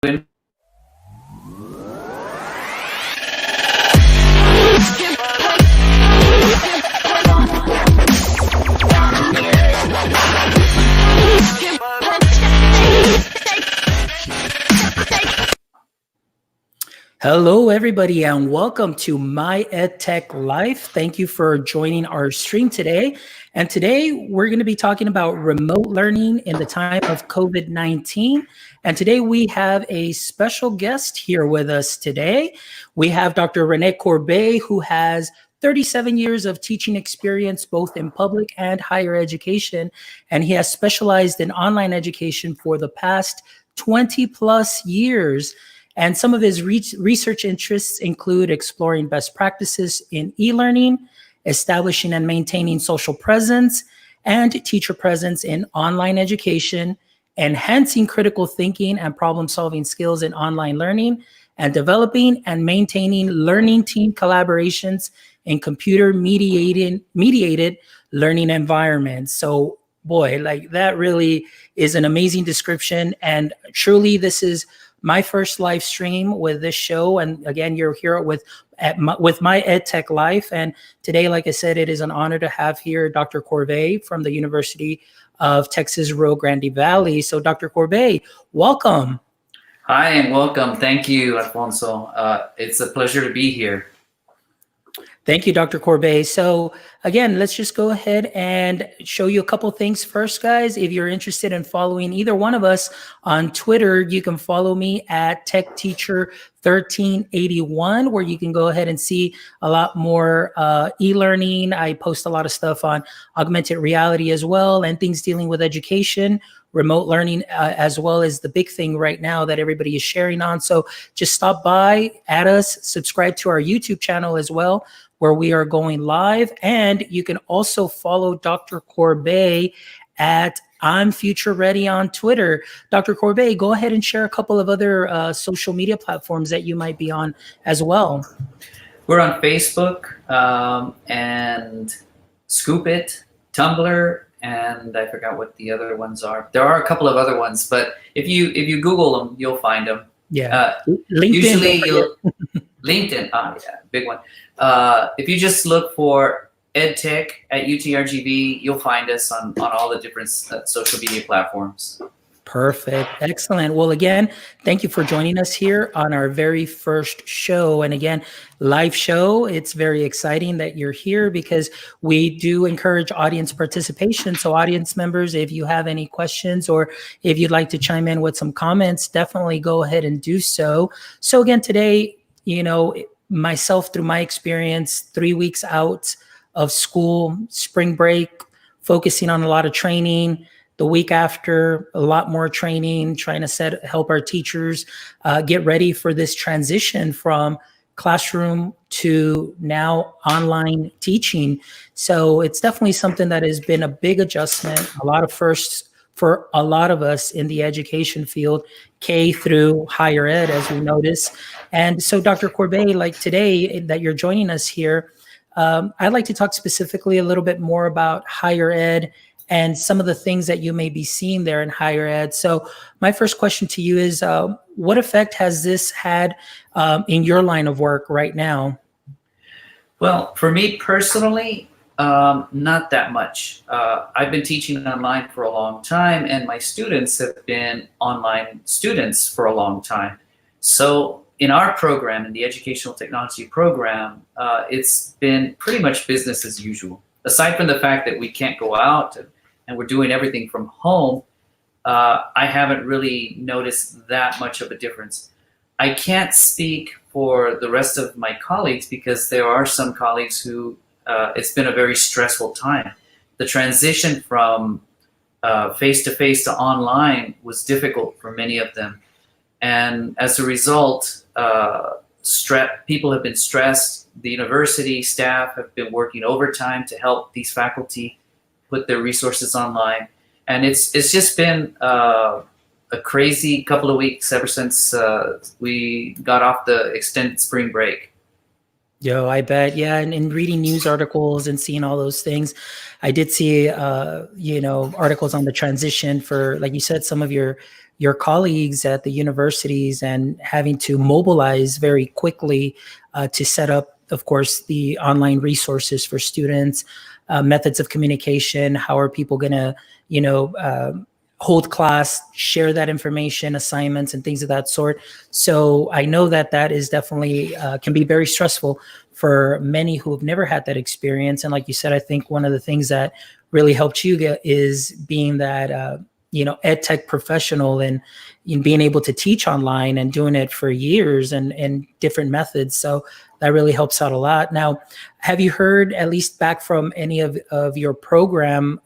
in. Hello, everybody, and welcome to My EdTech Life. Thank you for joining our stream today. And today we're going to be talking about remote learning in the time of COVID-19. And today we have a special guest here with us today. We have Dr. Rene Corbeil, who has 37 years of teaching experience, both in public and higher education. And he has specialized in online education for the past 20 plus years. And some of his research interests include exploring best practices in e-learning, establishing and maintaining social presence and teacher presence in online education, enhancing critical thinking and problem-solving skills in online learning, and developing and maintaining learning team collaborations in computer-mediated learning environments. So, boy, like that really is an amazing description. And truly, this is my first live stream with this show. And again, you're here with My EdTech Life. And today, like I said, it is an honor to have here Dr. Corbeil from the University of Texas Rio Grande Valley. So Dr. Corbeil, welcome. Hi, and welcome. Thank you, Alfonso. It's a pleasure to be here. Thank you, Dr. Corbeil. So again, let's just go ahead and show you a couple things first, guys. If you're interested in following either one of us on Twitter, you can follow me at TechTeacher1381, where you can go ahead and see a lot more e-learning. I post a lot of stuff on augmented reality as well, and things dealing with education, remote learning, as well as the big thing right now that everybody is sharing on. So just stop by, add us, subscribe to our YouTube channel as well, where we are going live. And you can also follow Dr. Corbeil at I'm Future Ready on Twitter. Dr. Corbeil, go ahead and share a couple of other social media platforms that you might be on as well. We're on Facebook and Scoop It, Tumblr, and I forgot what the other ones are. There are a couple of other ones, but if you Google them, you'll find them. Yeah. LinkedIn. Usually LinkedIn. Yeah, big one. If you just look for EdTech at UTRGV, you'll find us on all the different social media platforms. Perfect. Excellent. Well, again, thank you for joining us here on our very first show. And again, live show. It's very exciting that you're here because we do encourage audience participation. So audience members, if you have any questions or if you'd like to chime in with some comments, definitely go ahead and do so. So again, today, you know, myself, through my experience, 3 weeks out of school, spring break, focusing on a lot of training. The week after, a lot more training, trying to help our teachers get ready for this transition from classroom to now online teaching. So it's definitely something that has been a big adjustment, a lot of firsts for a lot of us in the education field, K through higher ed, as we notice. And so Dr. Corbeil, like today that you're joining us here, I'd like to talk specifically a little bit more about higher ed and some of the things that you may be seeing there in higher ed. So my first question to you is, what effect has this had in your line of work right now? Well, for me personally, not that much. I've been teaching online for a long time, and my students have been online students for a long time. So in our program, in the educational technology program, it's been pretty much business as usual. Aside from the fact that we can't go out and we're doing everything from home, I haven't really noticed that much of a difference. I can't speak for the rest of my colleagues because there are some colleagues who it's been a very stressful time. The transition from face-to-face to online was difficult for many of them. And as a result, people have been stressed. The university staff have been working overtime to help these faculty put their resources online. And it's just been a crazy couple of weeks ever since we got off the extended spring break. Yo, I bet. Yeah. And in reading news articles and seeing all those things, I did see, articles on the transition for, like you said, some of your colleagues at the universities and having to mobilize very quickly to set up, of course, the online resources for students, methods of communication. How are people going to, you know, hold class, share that information, assignments, and things of that sort. So I know that that is definitely can be very stressful for many who have never had that experience. And like you said, I think one of the things that really helped you get is being that EdTech professional and in being able to teach online and doing it for years and different methods. So that really helps out a lot. Now, have you heard, at least back from any of your program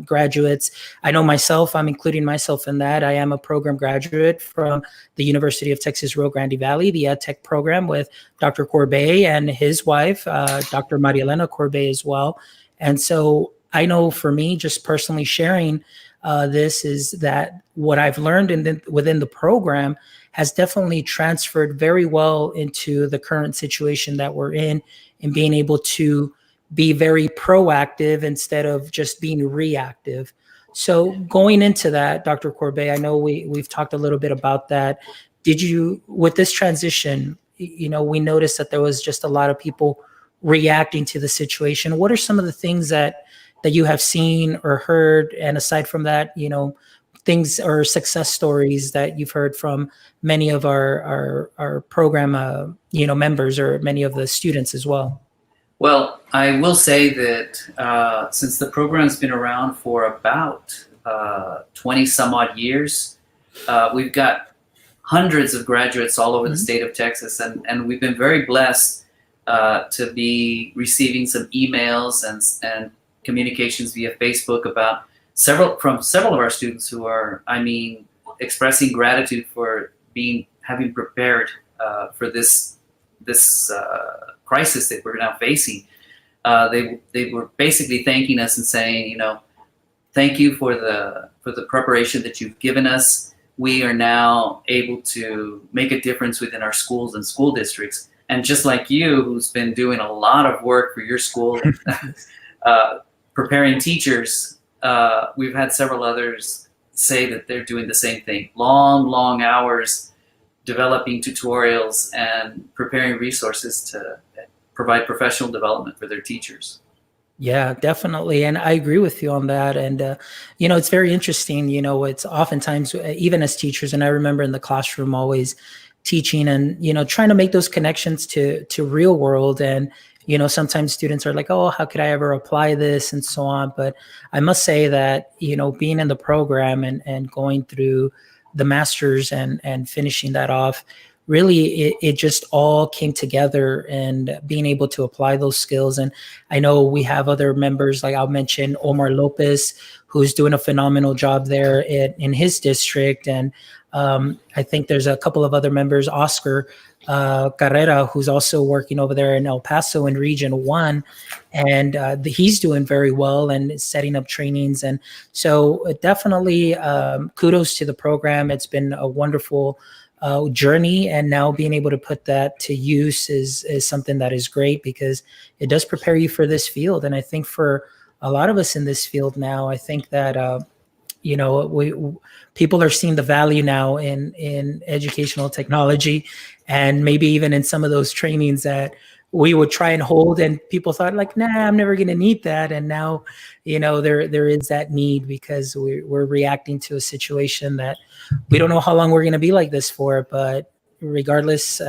graduates? I know myself, I'm including myself in that. I am a program graduate from the University of Texas Rio Grande Valley, the EdTech program with Dr. Corbeil and his wife, Dr. Marielena Corbeil as well. And so I know for me, just personally sharing this is that what I've learned within the program has definitely transferred very well into the current situation that we're in and being able to be very proactive instead of just being reactive. So going into that, Dr. Corbeil, I know we've talked a little bit about that. Did you, with this transition, we noticed that there was just a lot of people reacting to the situation. What are some of the things that you have seen or heard? And aside from that, things or success stories that you've heard from many of our program, members or many of the students as well? Well, I will say that since the program's been around for about 20 some odd years, we've got hundreds of graduates all over the state of Texas, and we've been very blessed to be receiving some emails and communications via Facebook about several of our students who are, expressing gratitude for having prepared for this crisis that we're now facing. They were basically thanking us and saying, thank you for the preparation that you've given us. We are now able to make a difference within our schools and school districts. And just like you, who's been doing a lot of work for your school, preparing teachers, we've had several others say that they're doing the same thing. Long hours developing tutorials and preparing resources to provide professional development for their teachers. Yeah, definitely. And I agree with you on that. And, it's very interesting. It's oftentimes, even as teachers, and I remember in the classroom always teaching and, trying to make those connections to real world. And, sometimes students are like, oh, how could I ever apply this and so on. But I must say that, being in the program and going through the master's and finishing that off, really it just all came together and being able to apply those skills. And I know we have other members, like I'll mention Omar Lopez, who's doing a phenomenal job there in his district. And I think there's a couple of other members, Oscar Carrera, who's also working over there in El Paso in Region 1. And he's doing very well and setting up trainings. And so definitely kudos to the program. It's been a wonderful journey, and now being able to put that to use is something that is great because it does prepare you for this field. And I think for a lot of us in this field now, I think that people are seeing the value now in educational technology, and maybe even in some of those trainings that we would try and hold, and people thought like, nah, I'm never going to need that. And now, there is that need because we're reacting to a situation that we don't know how long we're going to be like this for. But regardless,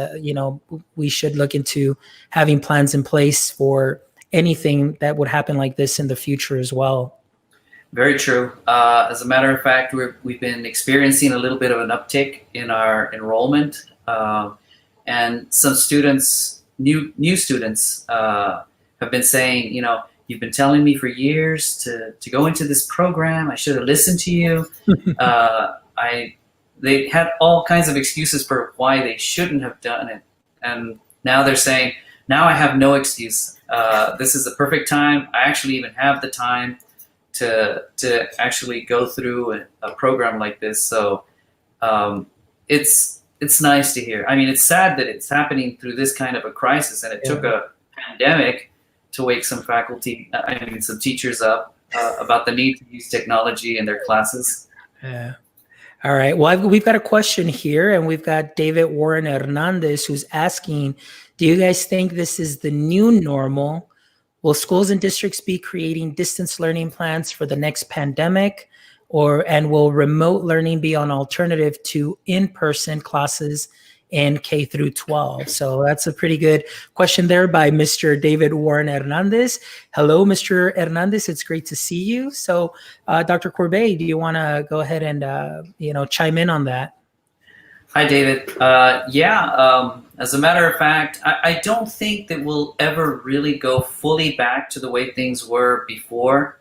we should look into having plans in place for anything that would happen like this in the future as well. Very true. As a matter of fact, we've been experiencing a little bit of an uptick in our enrollment, and some students, new students, have been saying, you've been telling me for years to go into this program. I should have listened to you. They had all kinds of excuses for why they shouldn't have done it, and now they're saying, now I have no excuse. This is the perfect time. I actually even have the time to actually go through a program like this. So it's nice to hear. It's sad that it's happening through this kind of a crisis, and it took pandemic to wake some some teachers up about the need to use technology in their classes. Yeah. All right. Well, we've got a question here, and we've got David Warren Hernandez who's asking, do you guys think this is the new normal? Will schools and districts be creating distance learning plans for the next pandemic, and will remote learning be an alternative to in-person classes in K through 12? So that's a pretty good question there by Mr. David Warren Hernandez. Hello, Mr. Hernandez. It's great to see you. So, Dr. Corbeil, do you want to go ahead and chime in on that? Hi, David. As a matter of fact, I don't think that we'll ever really go fully back to the way things were before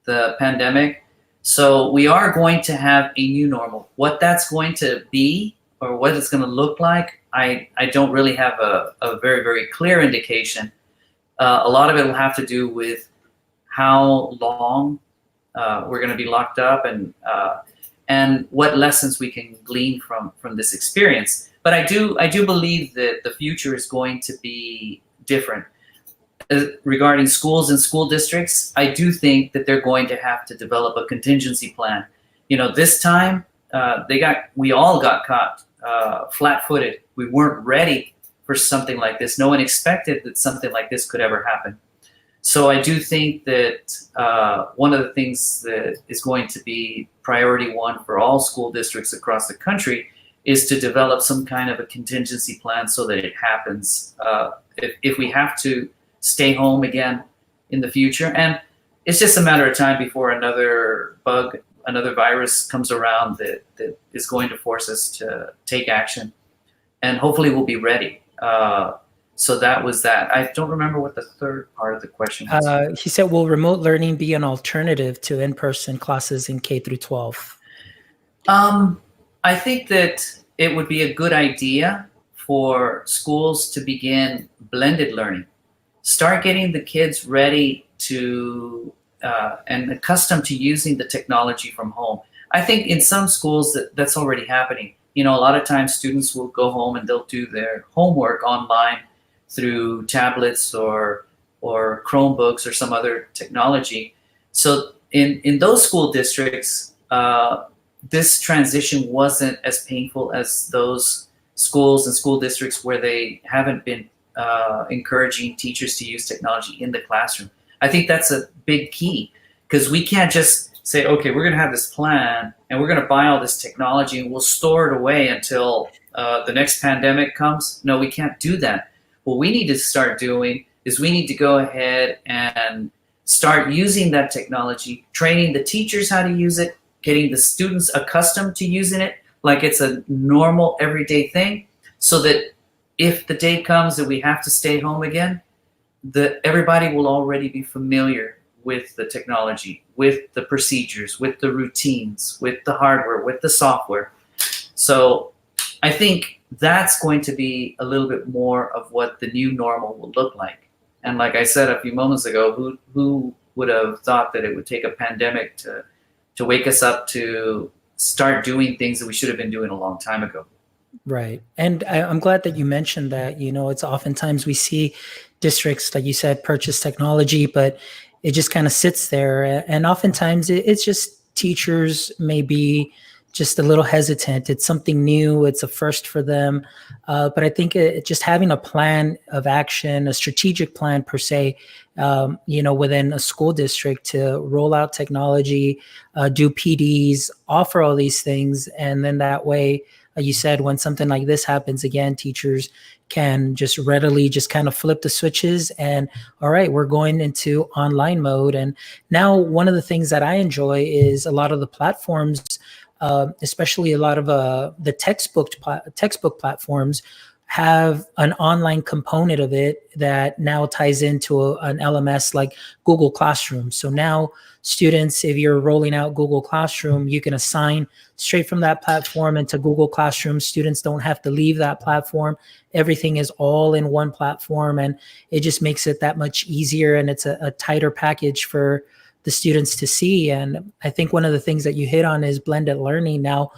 the pandemic. So we are going to have a new normal. What that's going to be or what it's going to look like, I don't really have a very, very clear indication. A lot of it will have to do with how long we're going to be locked up and what lessons we can glean from this experience. But I do believe that the future is going to be different. Regarding schools and school districts, I do think that they're going to have to develop a contingency plan. This time we all got caught flat-footed. We weren't ready for something like this. No one expected that something like this could ever happen. So I do think that one of the things that is going to be priority one for all school districts across the country is to develop some kind of a contingency plan so that it happens. If we have to stay home again in the future, and it's just a matter of time before another virus comes around that is going to force us to take action, and hopefully we'll be ready. So that was that. I don't remember what the third part of the question was. He said, will remote learning be an alternative to in-person classes in K through 12? I think that it would be a good idea for schools to begin blended learning. Start getting the kids ready to and accustomed to using the technology from home. I think in some schools that's already happening. A lot of times students will go home and they'll do their homework online through tablets or Chromebooks or some other technology. So in those school districts, this transition wasn't as painful as those schools and school districts where they haven't been encouraging teachers to use technology in the classroom. I think that's a big key, because we can't just say, okay, we're going to have this plan and we're going to buy all this technology and we'll store it away until the next pandemic comes. No, we can't do that. What we need to start doing is we need to go ahead and start using that technology, training the teachers how to use it, getting the students accustomed to using it like it's a normal everyday thing, so that if the day comes that we have to stay home again, everybody will already be familiar with the technology, with the procedures, with the routines, with the hardware, with the software. So I think that's going to be a little bit more of what the new normal will look like. And like I said a few moments ago, who would have thought that it would take a pandemic to wake us up to start doing things that we should have been doing a long time ago? Right. And I'm glad that you mentioned that. It's oftentimes we see districts, like you said, purchase technology, but it just kind of sits there. And oftentimes it's just teachers may be just a little hesitant. It's something new. It's a first for them. But I think just having a plan of action, a strategic plan per se, within a school district to roll out technology, do PDs, offer all these things. And then that way, you said, when something like this happens again, teachers can just readily just kind of flip the switches and, all right, we're going into online mode. And now one of the things that I enjoy is a lot of the platforms, especially a lot of the textbook platforms, have an online component of it that now ties into an LMS like Google Classroom. So now students, if you're rolling out Google Classroom, you can assign straight from that platform into Google Classroom. Students don't have to leave that platform. Everything is all in one platform, and it just makes it that much easier, and it's a tighter package for the students to see. And I think one of the things that you hit on is blended learning. Now,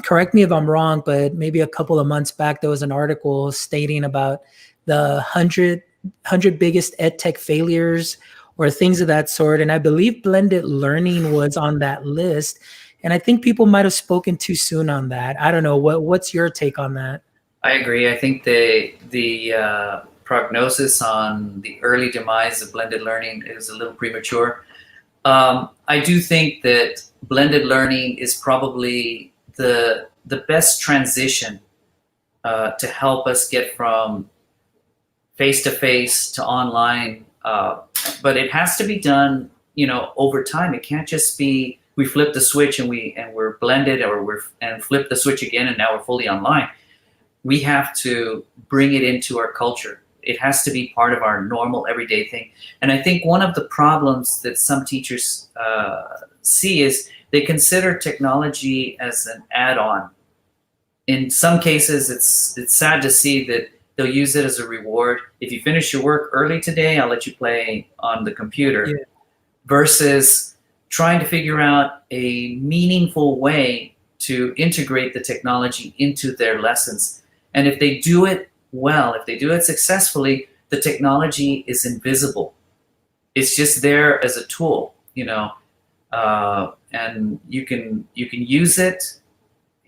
correct me if I'm wrong, but maybe a couple of months back, there was an article stating about the 100 100 biggest EdTech failures or things of that sort. And I believe blended learning was on that list. And I think people might have spoken too soon on that. I don't know. What's your take on that? I agree. I think the prognosis on the early demise of blended learning is a little premature. I do think that blended learning is probably the best transition to help us get from face-to-face to online, but it has to be done, over time. It can't just be we flip the switch and we're blended, and flip the switch again and now we're fully online. We have to bring it into our culture. It has to be part of our normal everyday thing. And I think one of the problems that some teachers see is they consider technology as an add-on. In some cases, it's sad to see that they'll use it as a reward. If you finish your work early today, I'll let you play on the computer. Yeah. Versus trying to figure out a meaningful way to integrate the technology into their lessons. And if they do it well, if they do it successfully, the technology is invisible. It's just there as a tool, and you can use it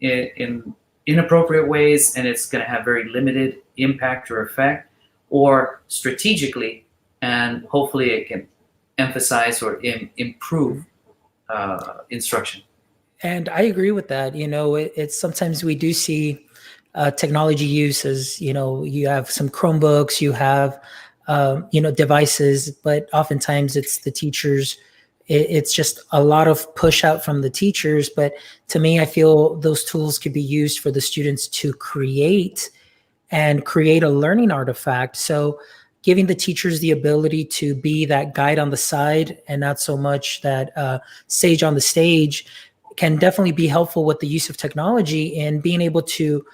in inappropriate ways, and it's going to have very limited impact or effect, or strategically, and hopefully it can emphasize or improve instruction. And I agree with that. It's sometimes we do see technology use as, you have some Chromebooks, you have, devices, but oftentimes it's the teachers. It's just a lot of push out from the teachers. But to me, I feel those tools could be used for the students to create a learning artifact. So giving the teachers the ability to be that guide on the side and not so much that sage on the stage can definitely be helpful with the use of technology and being able to,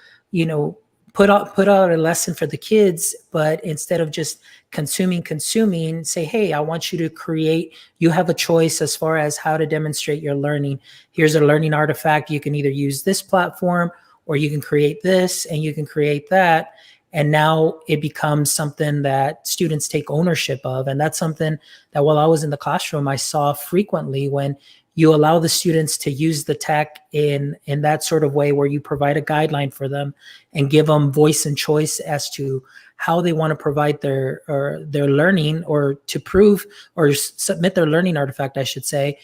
put out a lesson for the kids, but instead of just consuming, say, hey, I want you to create, you have a choice as far as how to demonstrate your learning. Here's a learning artifact. You can either use this platform or you can create this and you can create that. And now it becomes something that students take ownership of. And that's something that while I was in the classroom, I saw frequently when you allow the students to use the tech in that sort of way where you provide a guideline for them and give them voice and choice as to how they want to provide their learning or to prove or submit their learning artifact, I should say.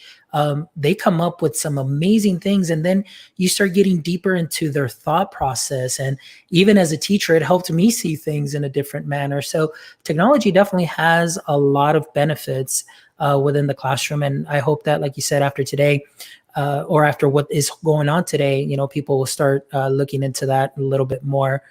They come up with some amazing things, and then you start getting deeper into their thought process. And even as a teacher, it helped me see things in a different manner. So technology definitely has a lot of benefits within the classroom. And I hope that, like you said, after today, or after what is going on today, people will start looking into that a little bit more.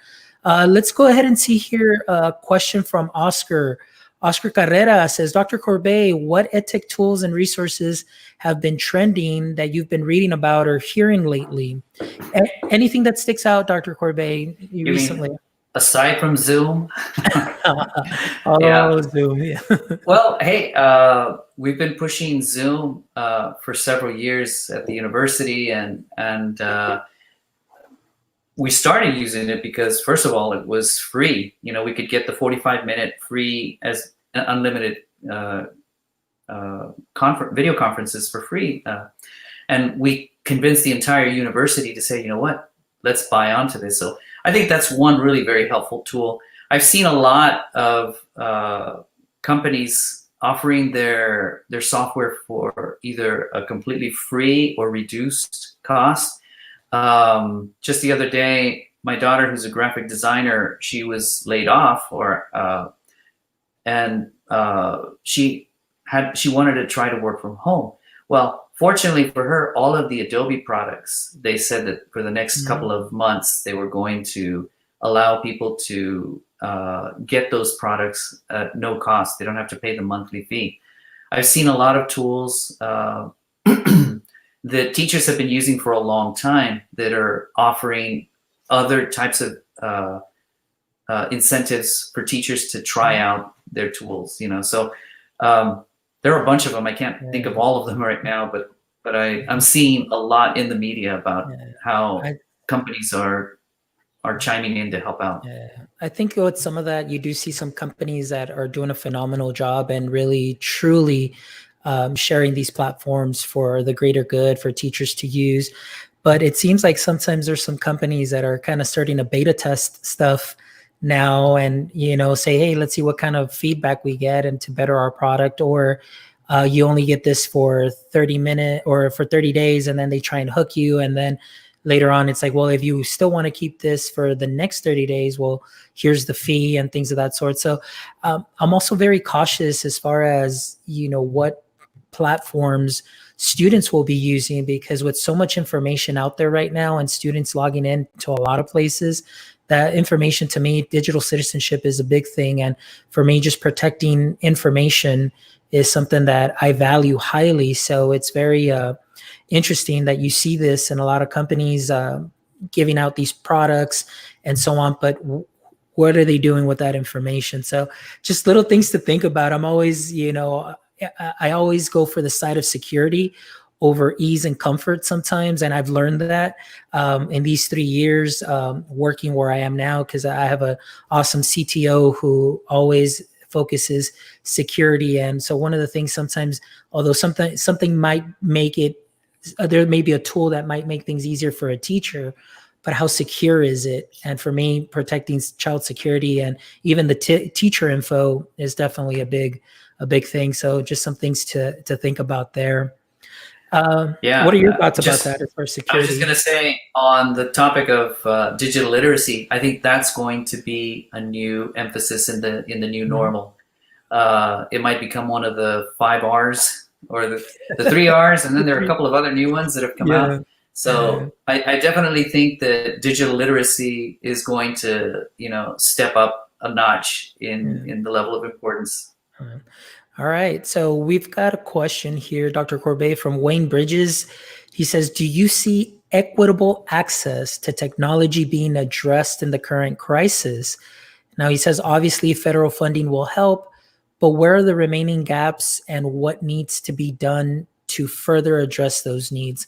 Let's go ahead and see here a question from Oscar. Oscar Carrera says, Dr. Corbeil, what EdTech tools and resources have been trending that you've been reading about or hearing lately? Anything that sticks out, Dr. Corbeil, you recently? Aside from Zoom? Yeah. Zoom, yeah. Well, hey, we've been pushing Zoom for several years at the university, and we started using it because, first of all, it was free. We could get the 45-minute free as unlimited video conferences for free. And we convinced the entire university to say, you know what, let's buy onto this. So I think that's one really very helpful tool. I've seen a lot of companies offering their software for either a completely free or reduced cost. Just the other day, my daughter, who's a graphic designer, she was laid off, and she wanted to try to work from home. Well, fortunately for her, all of the Adobe products, they said that for the next couple of months, they were going to allow people to get those products at no cost. They don't have to pay the monthly fee. I've seen a lot of tools that teachers have been using for a long time that are offering other types of incentives for teachers to try out their tools. So there are a bunch of them. I can't think of all of them right now, but I'm seeing a lot in the media about how companies are are chiming in to help out. Yeah, I think with some of that, you do see some companies that are doing a phenomenal job and really, truly sharing these platforms for the greater good for teachers to use. But it seems like sometimes there's some companies that are kind of starting to beta test stuff now and, say, hey, let's see what kind of feedback we get and to better our product. Or you only get this for 30 minutes or for 30 days, and then they try and hook you. And then later on, it's like, well, if you still want to keep this for the next 30 days, well, here's the fee and things of that sort. So I'm also very cautious as far as, what platforms students will be using, because with so much information out there right now and students logging in to a lot of places, that information, to me, digital citizenship is a big thing. And for me, just protecting information is something that I value highly. So it's very interesting that you see this in a lot of companies giving out these products and so on, but what are they doing with that information? So just little things to think about. I'm always, I always go for the side of security over ease and comfort sometimes. And I've learned that in these 3 years working where I am now, because I have an awesome CTO who always focuses security. And so one of the things sometimes, although something might make it, there may be a tool that might make things easier for a teacher, but how secure is it? And for me, protecting child security and even the teacher info is definitely a big thing. So just some things to think about there. Yeah. What are your thoughts about that as far as security? I was just going to say, on the topic of digital literacy, I think that's going to be a new emphasis in the new normal. It might become one of the 5 R's or the 3 R's, and then there are a couple of other new ones that have come out. So I definitely think that digital literacy is going to, step up a notch in the level of importance. All right. So we've got a question here, Dr. Corbeil, from Wayne Bridges. He says, do you see equitable access to technology being addressed in the current crisis? Now, he says, obviously, federal funding will help, but where are the remaining gaps and what needs to be done to further address those needs?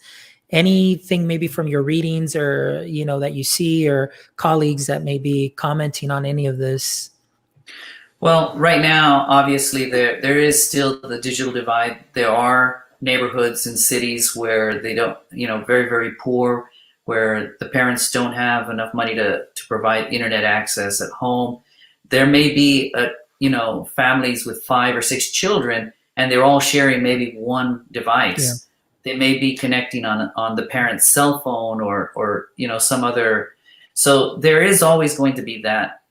Anything maybe from your readings or, that you see, or colleagues that may be commenting on any of this? Well, right now, obviously, there is still the digital divide. There are neighborhoods and cities where they don't, very, very poor, where the parents don't have enough money to provide internet access at home. There may be, families with 5 or 6 children, and they're all sharing maybe one device. Yeah. They may be connecting on the parent's cell phone or some other. So there is always going to be that.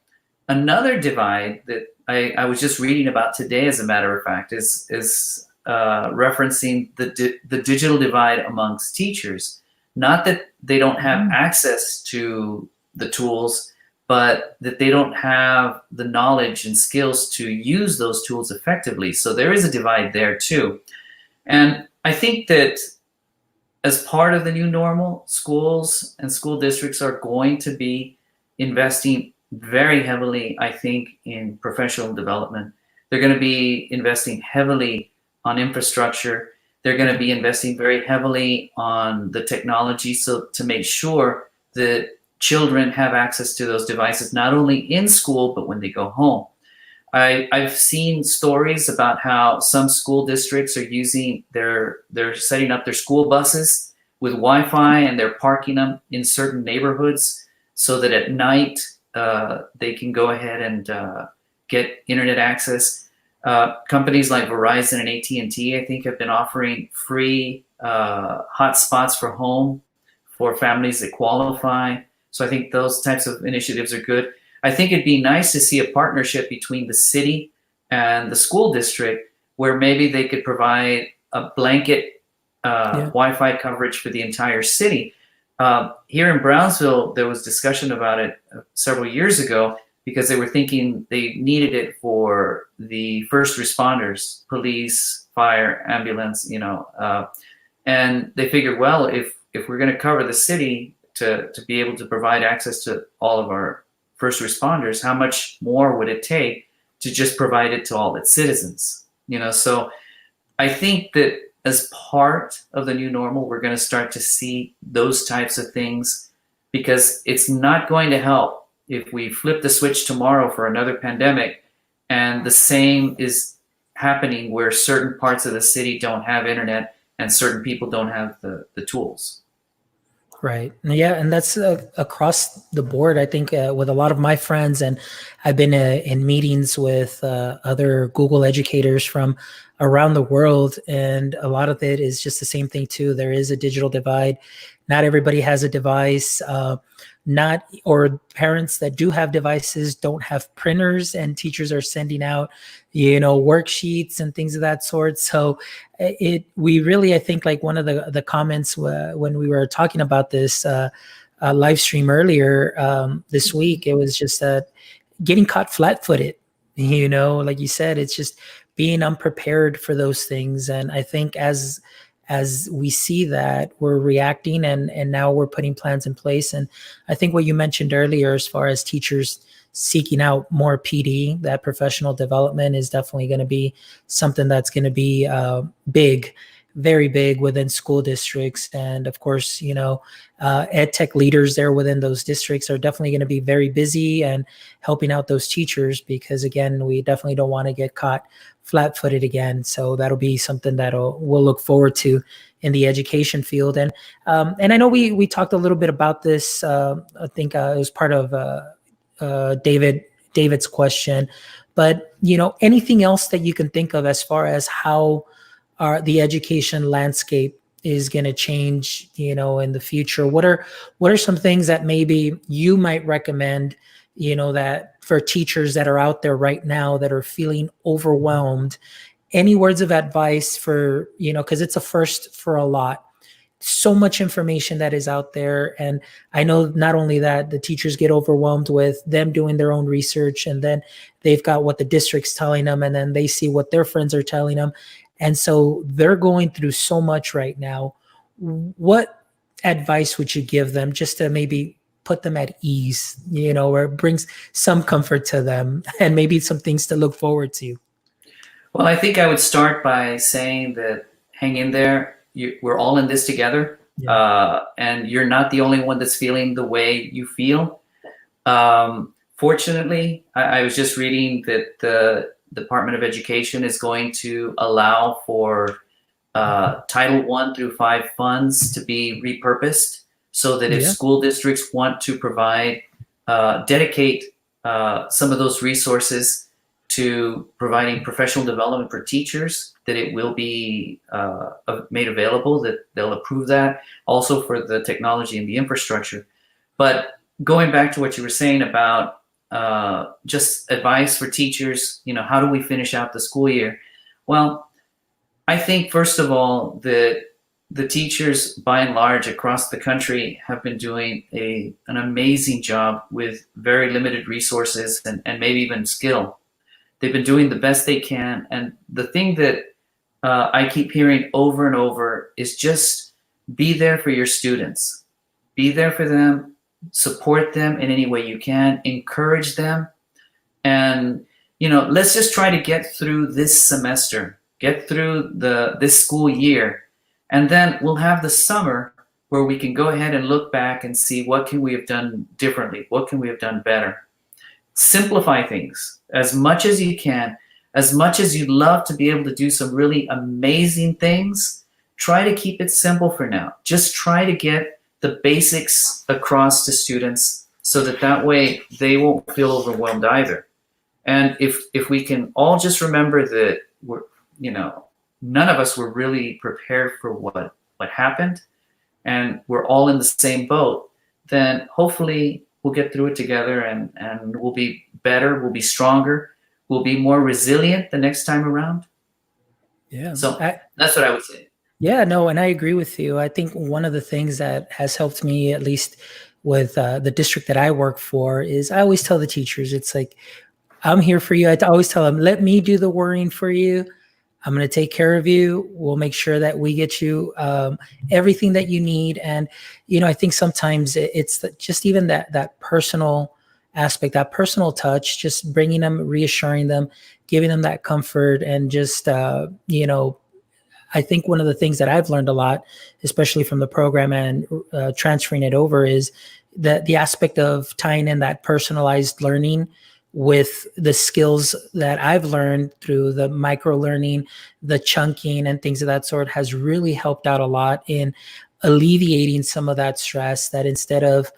Another divide that I was just reading about today, as a matter of fact, is referencing the digital divide amongst teachers. Not that they don't have access to the tools, but that they don't have the knowledge and skills to use those tools effectively. So there is a divide there too. And I think that as part of the new normal, schools and school districts are going to be investing very heavily, I think, in professional development. They're going to be investing heavily on infrastructure. They're going to be investing very heavily on the technology, so to make sure that children have access to those devices, not only in school, but when they go home. I've seen stories about how some school districts are using they're setting up their school buses with Wi-Fi, and they're parking them in certain neighborhoods so that at night they can go ahead and get internet access. Companies like Verizon and AT&T, I think, have been offering free hotspots for home for families that qualify. So I think those types of initiatives are good. I think it'd be nice to see a partnership between the city and the school district where maybe they could provide a blanket Wi-Fi coverage for the entire city. Here in Brownsville, there was discussion about it several years ago because they were thinking they needed it for the first responders, police, fire, ambulance, and they figured, well, if we're going to cover the city to be able to provide access to all of our first responders, how much more would it take to just provide it to all its citizens? So I think that as part of the new normal, we're going to start to see those types of things because it's not going to help if we flip the switch tomorrow for another pandemic and the same is happening where certain parts of the city don't have internet and certain people don't have the tools. Right. Yeah, and that's across the board. I think with a lot of my friends, and I've been in meetings with other Google educators from around the world, and a lot of it is just the same thing too. There is a digital divide. Not everybody has a device. Not or parents that do have devices don't have printers, and teachers are sending out, worksheets and things of that sort. So we really, I think, like one of the comments when we were talking about this live stream earlier this week, it was just getting caught flat-footed. Like you said, it's just being unprepared for those things. And I think as we see that, we're reacting, and now we're putting plans in place. And I think what you mentioned earlier, as far as teachers seeking out more PD, that professional development is definitely going to be something that's going to be big, very big within school districts. And of course, ed tech leaders there within those districts are definitely going to be very busy and helping out those teachers, because again, we definitely don't want to get caught flat-footed again. So that'll be something we'll look forward to in the education field. And I know we talked a little bit about this. I think it was part of David's question, but anything else that you can think of as far as how the education landscape is going to change, in the future? What are some things that maybe you might recommend, that for teachers that are out there right now that are feeling overwhelmed? Any words of advice for, because it's a first for a lot. So much information that is out there. And I know not only that, the teachers get overwhelmed with them doing their own research, and then they've got what the district's telling them, and then they see what their friends are telling them. And so they're going through so much right now. What advice would you give them just to maybe put them at ease, where it brings some comfort to them and maybe some things to look forward to? Well, I think I would start by saying that hang in there. We're all in this together, and you're not the only one that's feeling the way you feel. Fortunately, I was just reading that the Department of Education is going to allow for Title I through 5 funds to be repurposed, so that if school districts want to dedicate some of those resources to providing professional development for teachers, that it will be made available, that they'll approve that, also for the technology and the infrastructure. But going back to what you were saying about just advice for teachers, how do we finish out the school year? Well, I think, first of all, that the teachers, by and large, across the country have been doing an amazing job with very limited resources and maybe even skill. They've been doing the best they can. And the thing that I keep hearing over and over is just be there for your students. Be there for them, support them in any way you can, encourage them. And, let's just try to get through this semester, get through this school year. And then we'll have the summer where we can go ahead and look back and see what can we have done differently, what can we have done better. Simplify things as much as you can. As much as you'd love to be able to do some really amazing things, try to keep it simple for now. Just try to get the basics across to students so that way they won't feel overwhelmed either. And if we can all just remember that none of us were really prepared for what happened, and we're all in the same boat, then hopefully we'll get through it together, and we'll be better, we'll be stronger, we'll be more resilient the next time around. Yeah. So that's what I would say. Yeah, no, and I agree with you. I think one of the things that has helped me, at least with the district that I work for, is I always tell the teachers, it's like, I'm here for you. I always tell them, let me do the worrying for you. I'm going to take care of you. We'll make sure that we get you everything that you need. And, I think sometimes it's just even that personal aspect, that personal touch, just bringing them, reassuring them, giving them that comfort. And just, I think one of the things that I've learned a lot, especially from the program and transferring it over, is the aspect of tying in that personalized learning with the skills that I've learned through the micro learning, the chunking and things of that sort has really helped out a lot in alleviating some of that stress, that instead of,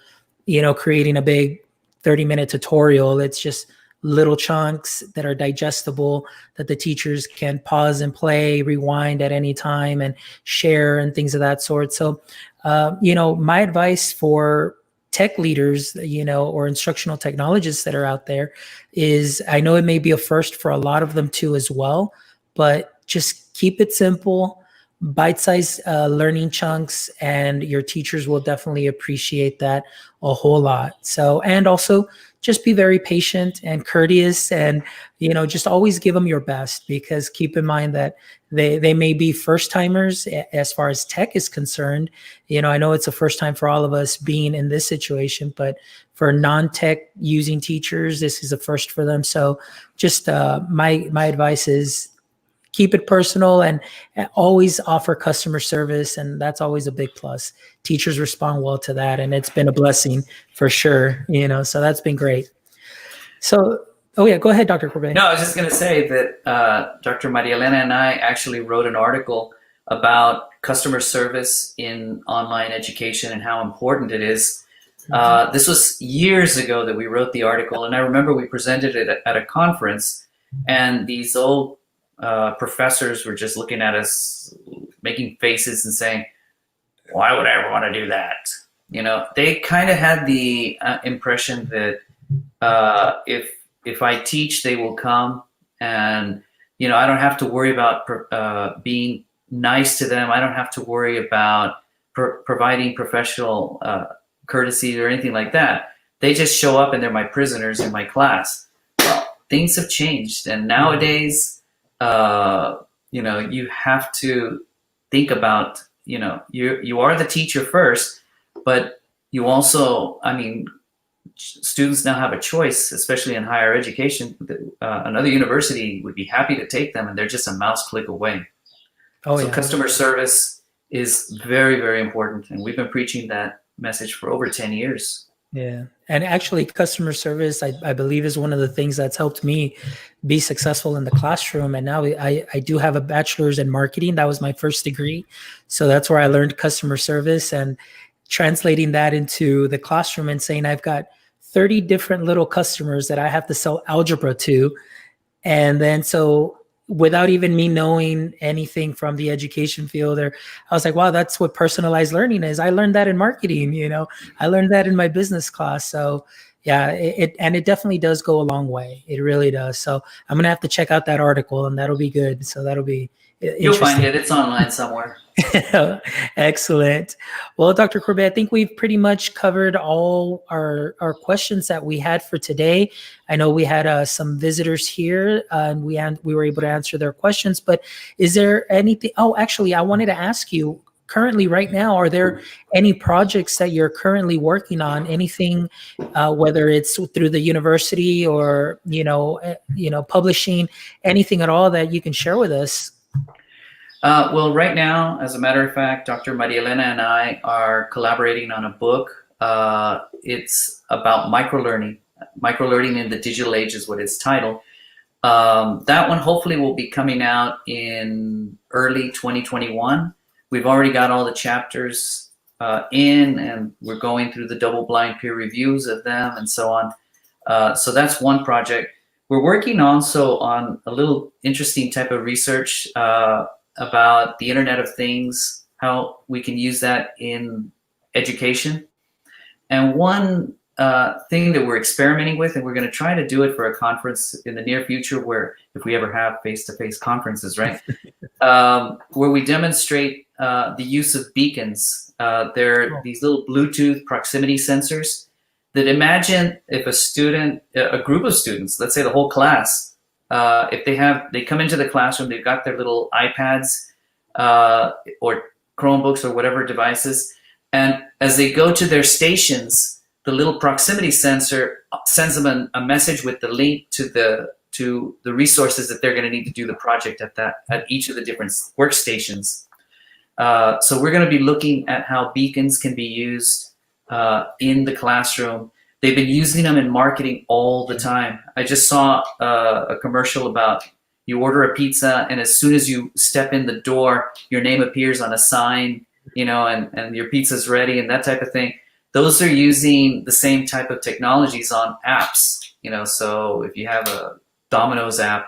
creating a big 30-minute tutorial, it's just little chunks that are digestible, that the teachers can pause and play, rewind at any time and share and things of that sort. So, my advice for tech leaders, or instructional technologists that are out there is, I know it may be a first for a lot of them too as well, but just keep it simple, bite-sized learning chunks, and your teachers will definitely appreciate that a whole lot. So, and also just be very patient and courteous, and just always give them your best, because keep in mind that they may be first timers as far as tech is concerned. I know it's a first time for all of us being in this situation, but for non-tech using teachers, this is a first for them. So just my advice is keep it personal and always offer customer service. And that's always a big plus. Teachers respond well to that. And it's been a blessing for sure, so that's been great. So, oh yeah, go ahead, Dr. Corbeil. No, I was just going to say that Dr. Maria Elena and I actually wrote an article about customer service in online education and how important it is. This was years ago that we wrote the article, and I remember we presented it at a conference, and these old professors were just looking at us, making faces and saying, "Why would I ever want to do that?" They kind of had the impression that if I teach, they will come, and I don't have to worry about being nice to them. I don't have to worry about providing professional courtesy or anything like that. They just show up and they're my prisoners in my class. Well, things have changed, and nowadays, you have to think about, you are the teacher first, but you also, students now have a choice, especially in higher education. Another university would be happy to take them, and they're just a mouse click away. So customer service is very, very important, and we've been preaching that message for over 10 years. Yeah. And actually, customer service, I believe, is one of the things that's helped me be successful in the classroom. And now I do have a bachelor's in marketing. That was my first degree. So that's where I learned customer service, and translating that into the classroom and saying, I've got 30 different little customers that I have to sell algebra to. And then so without even me knowing anything from the education field, I was like, wow, that's what personalized learning is. I learned that in marketing, I learned that in my business class. So yeah, it definitely does go a long way. It really does. So I'm going to have to check out that article, and that'll be good. So that'll be You'll find it. It's online somewhere. Excellent. Well, Dr. Corbeil, I think we've pretty much covered all our questions that we had for today. I know we had some visitors here, and we were able to answer their questions, but is there anything? Oh, actually, I wanted to ask you, currently right now, are there any projects that you're currently working on? Anything, whether it's through the university or, publishing, anything at all that you can share with us? Well, right now, as a matter of fact, Dr. Maria Elena and I are collaborating on a book. It's about microlearning. Microlearning in the Digital Age is what it's titled. That one hopefully will be coming out in early 2021. We've already got all the chapters in, and we're going through the double-blind peer reviews of them and so on. So that's one project. We're working also on a little interesting type of research about the Internet of Things, how we can use that in education. And one thing that we're experimenting with, and we're going to try to do it for a conference in the near future, where if we ever have face-to-face conferences, right? Where we demonstrate the use of beacons. They're these little Bluetooth proximity sensors that, imagine if a group of students, let's say the whole class, if they come into the classroom, they've got their little iPads or Chromebooks or whatever devices, and as they go to their stations, the little proximity sensor sends them a message with the link to the resources that they're going to need to do the project at each of the different workstations. So we're going to be looking at how beacons can be used in the classroom. They've been using them in marketing all the time. I just saw a commercial about you order a pizza, and as soon as you step in the door, your name appears on a sign, and your pizza's ready and that type of thing. Those are using the same type of technologies on apps. So if you have a Domino's app,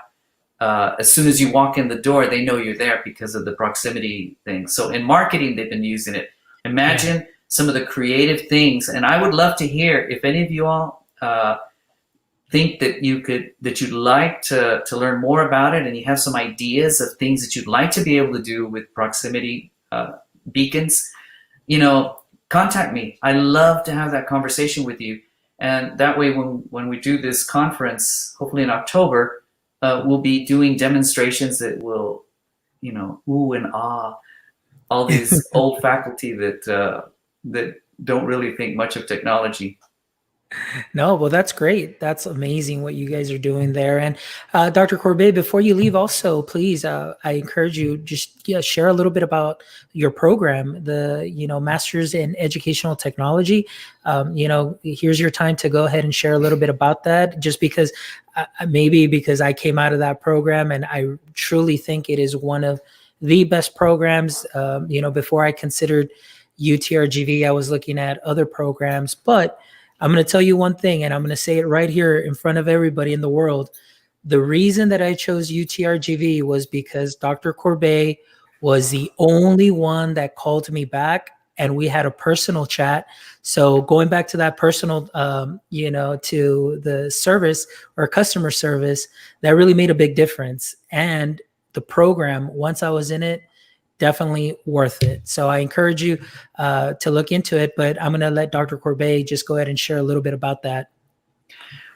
as soon as you walk in the door, they know you're there because of the proximity thing. So in marketing, they've been using it. Imagine some of the creative things, and I would love to hear if any of you all think that you'd like to learn more about it, and you have some ideas of things that you'd like to be able to do with proximity beacons. Contact me. I love to have that conversation with you, and that way, when we do this conference, hopefully in October, we'll be doing demonstrations that will, ooh and ah, all these old faculty that don't really think much of technology. No, well, that's great. That's amazing what you guys are doing there. And Dr. Corbeil, before you leave, also, please, I encourage you just share a little bit about your program, the Masters in Educational Technology. Here's your time to go ahead and share a little bit about that. Just because maybe because I came out of that program, and I truly think it is one of the best programs. Before I considered UTRGV, I was looking at other programs, but I'm going to tell you one thing, and I'm going to say it right here in front of everybody in the world. The reason that I chose UTRGV was because Dr. Corbeil was the only one that called me back, and we had a personal chat. So going back to that personal, to the service or customer service, that really made a big difference. And the program, once I was in it, definitely worth it. So I encourage you to look into it, but I'm going to let Dr. Corbeil just go ahead and share a little bit about that.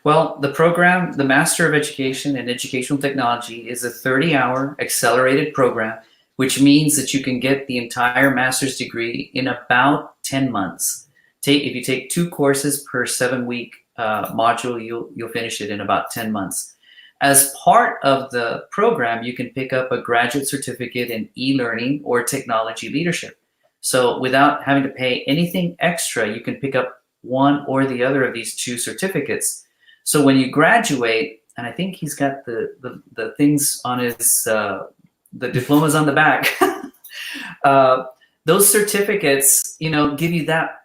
Well, the program, the Master of Education in Educational Technology, is a 30-hour accelerated program, which means that you can get the entire master's degree in about 10 months. If you take 2 courses per 7-week module, you'll finish it in about 10 months. As part of the program, you can pick up a graduate certificate in e-learning or technology leadership. So without having to pay anything extra, you can pick up one or the other of these 2 certificates. So when you graduate, and I think he's got the things on his, the diplomas on the back, those certificates, give you that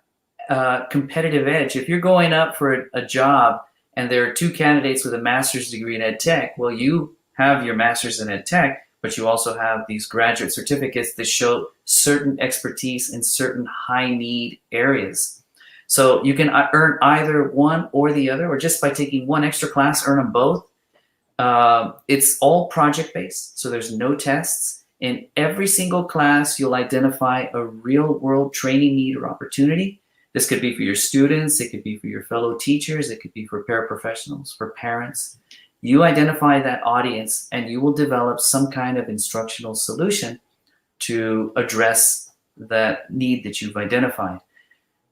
competitive edge. If you're going up for a job, and there are 2 candidates with a master's degree in EdTech, well, you have your master's in EdTech, but you also have these graduate certificates that show certain expertise in certain high-need areas. So you can earn either one or the other, or just by taking one extra class, earn them both. It's all project-based, so there's no tests. In every single class, you'll identify a real-world training need or opportunity. This could be for your students, it could be for your fellow teachers, it could be for paraprofessionals, for parents. You identify that audience, and you will develop some kind of instructional solution to address that need that you've identified.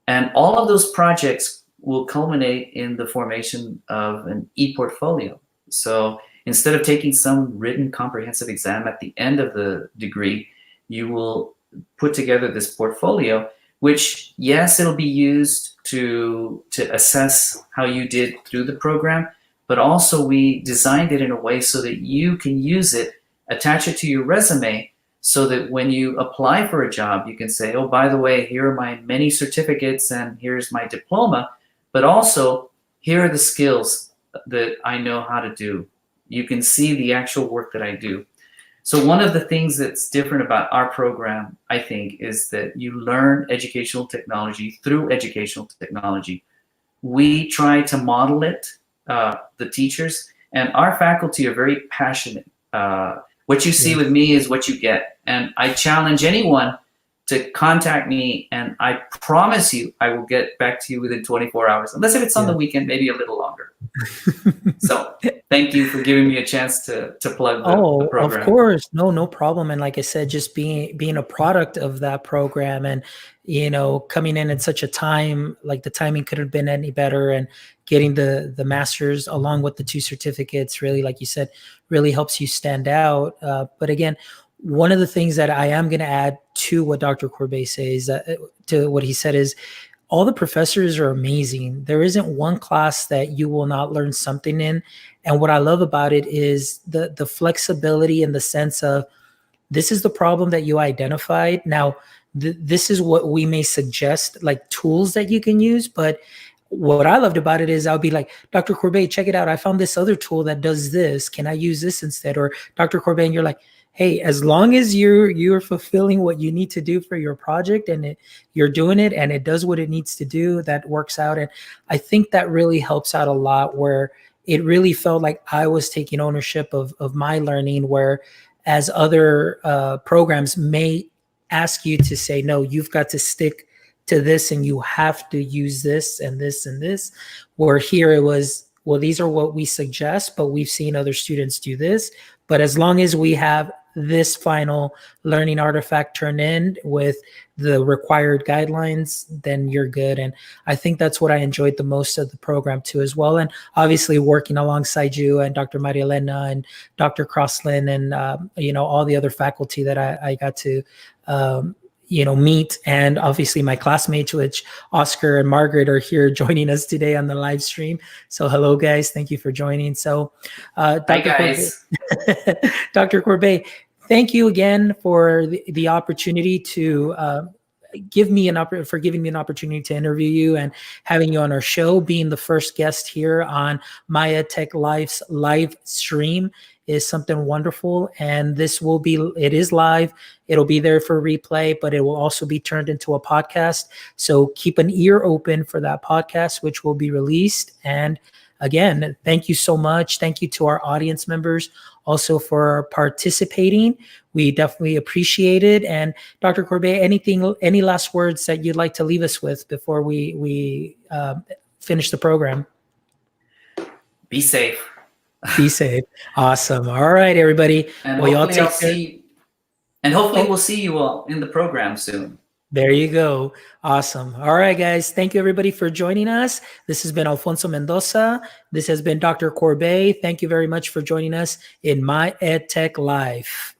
And all of those projects will culminate in the formation of an e-portfolio. So instead of taking some written comprehensive exam at the end of the degree, you will put together this portfolio, which, yes, it'll be used to assess how you did through the program, but also we designed it in a way so that you can use it, attach it to your resume, so that when you apply for a job, you can say, oh, by the way, here are my many certificates and here's my diploma, but also here are the skills that I know how to do. You can see the actual work that I do. So one of the things that's different about our program, I think, is that you learn educational technology through educational technology. We try to model it, the teachers, and our faculty are very passionate. What you see with me is what you get. And I challenge anyone to contact me, and I promise you I will get back to you within 24 hours, unless if it's on the weekend, maybe a little longer. So thank you for giving me a chance to plug the program. Of course. No problem. And like I said, just being a product of that program, and coming in at such a time, like the timing couldn't have been any better, and getting the master's along with the 2 certificates really, like you said, really helps you stand out. But again, one of the things that I am going to add to what Dr. Corbeil says, to what he said, is all the professors are amazing. There isn't one class that you will not learn something in. And what I love about it is the flexibility in the sense of, this is the problem that you identified. Now, this is what we may suggest, like tools that you can use. But what I loved about it is I'll be like, Dr. Corbeil, check it out. I found this other tool that does this. Can I use this instead? Or Dr. Corbeil, and you're like, hey, as long as you're fulfilling what you need to do for your project, and you're doing it and it does what it needs to do, that works out. And I think that really helps out a lot, where it really felt like I was taking ownership of my learning, where as other programs may ask you to say, no, you've got to stick to this and you have to use this and this and this, where here it was, well, these are what we suggest, but we've seen other students do this. But as long as we have this final learning artifact turned in with the required guidelines, then you're good. And I think that's what I enjoyed the most of the program too, as well. And obviously working alongside you and Dr. Maria Elena and Dr. Crosslin and, all the other faculty that I got to, meet, and obviously my classmates, which Oscar and Margaret are here joining us today on the live stream. So hello guys, thank you for joining. So Hi guys. Dr. Corbeil, thank you again for the opportunity to giving me an opportunity to interview you and having you on our show. Being the first guest here on my EdTech Life's live stream is something wonderful. And it is live. It'll be there for replay, but it will also be turned into a podcast. So keep an ear open for that podcast, which will be released. And again, thank you so much. Thank you to our audience members also for participating. We definitely appreciate it. And Dr. Corbeil, any last words that you'd like to leave us with before we finish the program? Be safe. Be safe. Awesome. All right, everybody. And well, hopefully we'll see you all in the program soon. There you go. Awesome. All right, guys. Thank you, everybody, for joining us. This has been Alfonso Mendoza. This has been Dr. Corbeil. Thank you very much for joining us in My EdTech Life.